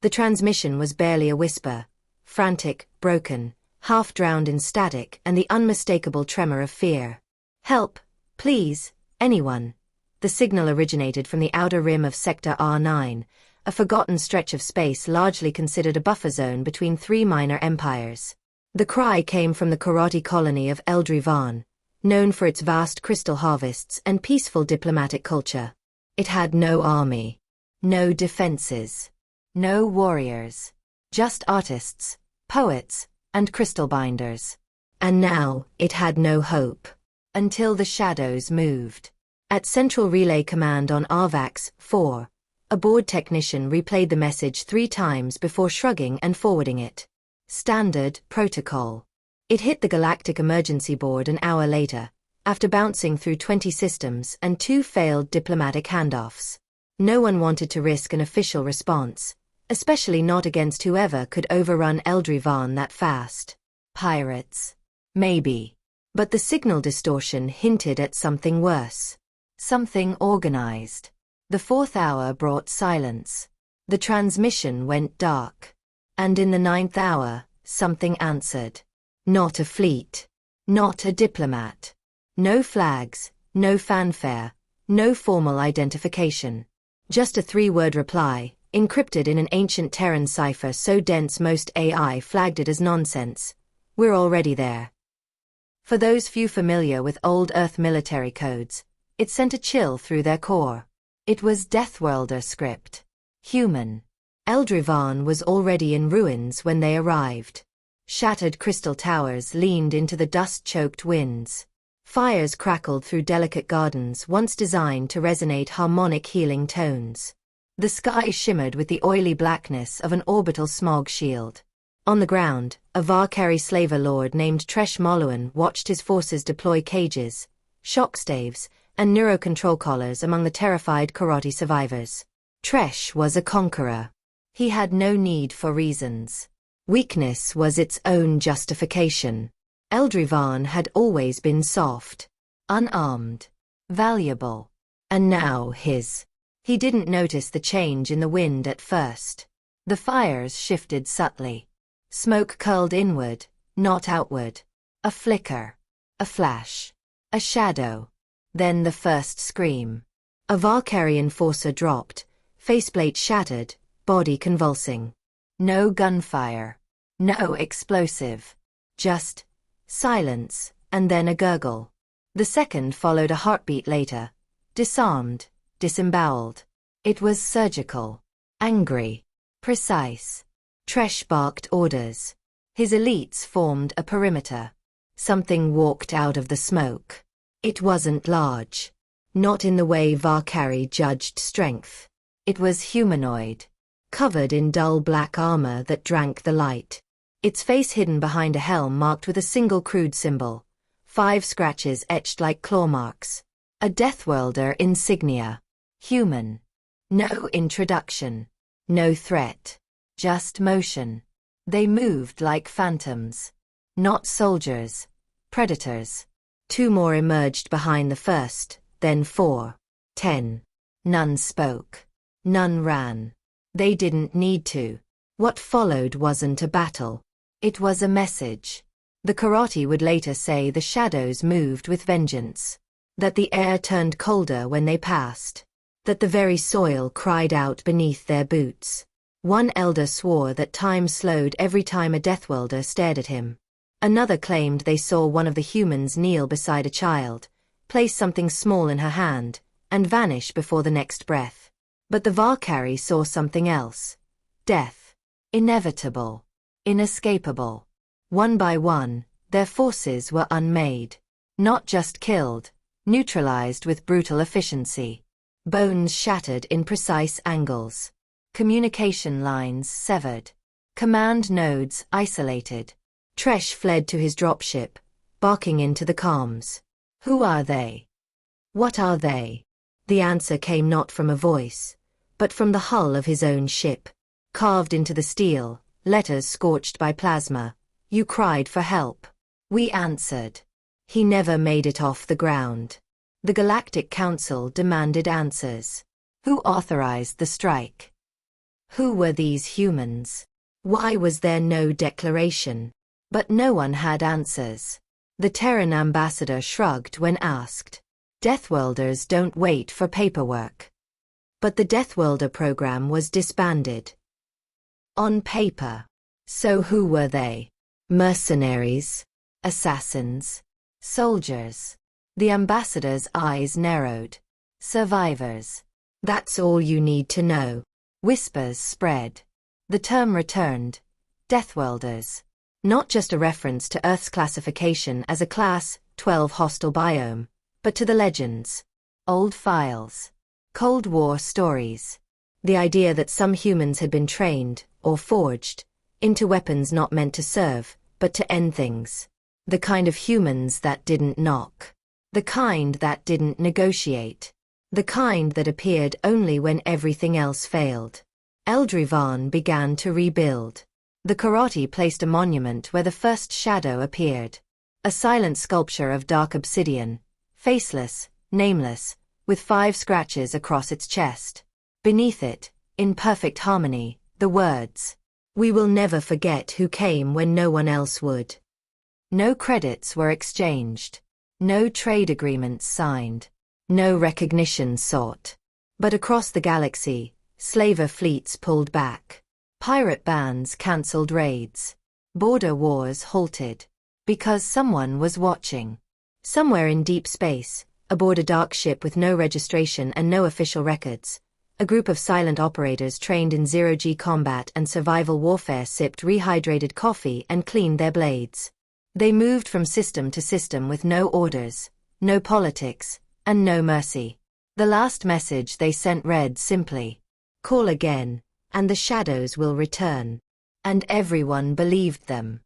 The transmission was barely a whisper, frantic, broken, half drowned in static and the unmistakable tremor of fear. "Help, please, anyone." The signal originated from the outer rim of Sector R9, a forgotten stretch of space largely considered a buffer zone between three minor empires. The cry came from the karate colony of Eldrivan, known for its vast crystal harvests and peaceful diplomatic culture. It had no army, no defenses, no warriors, just artists, poets, and crystal binders. And now, it had no hope. Until the shadows moved. At Central Relay Command on Arvax 4, a board technician replayed the message 3 times before shrugging and forwarding it. Standard protocol. It hit the Galactic Emergency Board an hour later, after bouncing through 20 systems and 2 failed diplomatic handoffs. No one wanted to risk an official response, especially not against whoever could overrun Eldrivan that fast. Pirates. Maybe. But the signal distortion hinted at something worse. Something organized. The 4th hour brought silence. The transmission went dark. And in the 9th hour, something answered. Not a fleet. Not a diplomat. No flags, no fanfare, no formal identification. Just a 3-word reply, encrypted in an ancient Terran cipher so dense most AI flagged it as nonsense. "We're already there." For those few familiar with old Earth military codes, it sent a chill through their core. It was Deathworlder script. Human. Eldrivan was already in ruins when they arrived. Shattered crystal towers leaned into the dust-choked winds. Fires crackled through delicate gardens once designed to resonate harmonic healing tones. The sky shimmered with the oily blackness of an orbital smog shield. On the ground, a Varkari slaver lord named Tresh Moluan watched his forces deploy cages, shock staves, and neurocontrol collars among the terrified karate survivors. Tresh was a conqueror. He had no need for reasons. Weakness was its own justification. Eldrivan had always been soft, unarmed, valuable. And now his. He didn't notice the change in the wind at first. The fires shifted subtly. Smoke curled inward, not outward. A flicker. A flash. A shadow. Then the first scream. A Varkari enforcer dropped, faceplate shattered, body convulsing. No gunfire. No explosive. Just silence, and then a gurgle. The second followed a heartbeat later. Disarmed, disemboweled. It was surgical. Angry. Precise. Tresh barked orders. His elites formed a perimeter. Something walked out of the smoke. It wasn't large. Not in the way Varkari judged strength. It was humanoid. Covered in dull black armor that drank the light. Its face hidden behind a helm marked with a single crude symbol. 5 scratches etched like claw marks. A Deathworlder insignia. Human. No introduction. No threat. Just motion. They moved like phantoms. Not soldiers. Predators. 2 more emerged behind the first, then 4. 10. None spoke. None ran. They didn't need to. What followed wasn't a battle. It was a message. The karate would later say the shadows moved with vengeance. That the air turned colder when they passed. That the very soil cried out beneath their boots. One elder swore that time slowed every time a Deathworlder stared at him. Another claimed they saw one of the humans kneel beside a child, place something small in her hand, and vanish before the next breath. But the Varkari saw something else. Death. Inevitable. Inescapable. One by one, their forces were unmade. Not just killed, neutralized with brutal efficiency. Bones shattered in precise angles. Communication lines severed. Command nodes isolated. Tresh fled to his dropship, barking into the comms. Who are they? What are they? The answer came not from a voice, but from the hull of his own ship. Carved into the steel, letters scorched by plasma. You cried for help. We answered. He never made it off the ground. The Galactic Council demanded answers. Who authorized the strike? Who were these humans? Why was there no declaration? But no one had answers. The Terran ambassador shrugged when asked. Deathworlders don't wait for paperwork. But the Deathworlder program was disbanded. On paper. So who were they? Mercenaries? Assassins? Soldiers? The ambassador's eyes narrowed. Survivors. That's all you need to know. Whispers spread. The term returned. Deathworlders. Not just a reference to Earth's classification as a Class 12 hostile biome, but to the legends. Old files. Cold War stories. The idea that some humans had been trained, or forged, into weapons not meant to serve, but to end things. The kind of humans that didn't knock. The kind that didn't negotiate. The kind that appeared only when everything else failed. Eldrivan began to rebuild. The Karate placed a monument where the first shadow appeared. A silent sculpture of dark obsidian, faceless, nameless, with 5 scratches across its chest. Beneath it, in perfect harmony, the words, "We will never forget who came when no one else would." No credits were exchanged. No trade agreements signed. No recognition sought. But across the galaxy, slaver fleets pulled back. Pirate bands cancelled raids. Border wars halted. Because someone was watching. Somewhere in deep space, aboard a dark ship with no registration and no official records, a group of silent operators trained in zero-G combat and survival warfare sipped rehydrated coffee and cleaned their blades. They moved from system to system with no orders, no politics, and no mercy. The last message they sent read simply, "Call again, and the shadows will return." And everyone believed them.